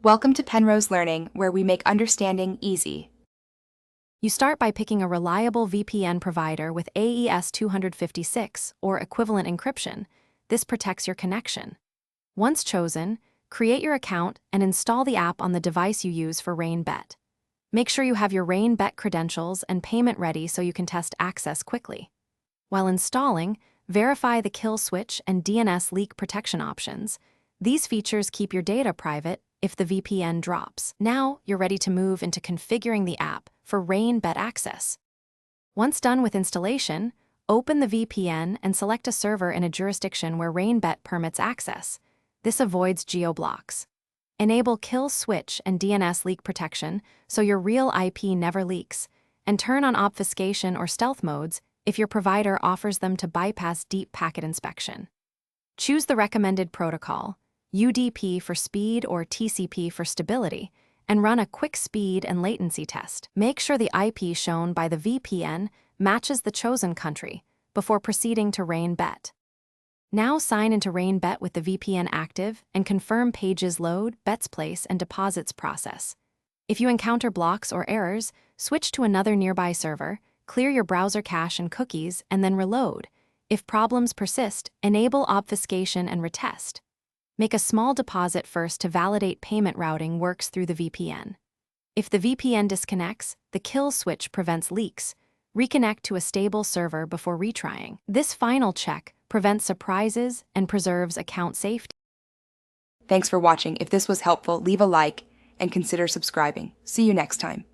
Welcome to Penrose Learning, where we make understanding easy. You start by picking a reliable VPN provider with AES 256 or equivalent encryption. This protects your connection. Once chosen, create your account and install the app on the device you use for Rainbet. Make sure you have your Rainbet credentials and payment ready so you can test access quickly. While installing, verify the kill switch and DNS leak protection options. These features keep your data private if the VPN drops. Now you're ready to move into configuring the app for Rainbet access. Once done with installation, open the VPN and select a server in a jurisdiction where Rainbet permits access. This avoids geo-blocks. Enable kill switch and DNS leak protection so your real IP never leaks, and turn on obfuscation or stealth modes if your provider offers them to bypass deep packet inspection. Choose the recommended protocol, UDP for speed or TCP for stability, and run a quick speed and latency test. Make sure the IP shown by the VPN matches the chosen country before proceeding to Rainbet. Now sign into Rainbet with the VPN active and confirm pages load, bets place, and deposits process. If you encounter blocks or errors, switch to another nearby server, clear your browser cache and cookies, and then reload. If problems persist, enable obfuscation and retest. Make a small deposit first to validate payment routing works through the VPN. If the VPN disconnects, the kill switch prevents leaks. Reconnect to a stable server before retrying. This final check prevents surprises and preserves account safety. Thanks for watching. If this was helpful, leave a like and consider subscribing. See you next time.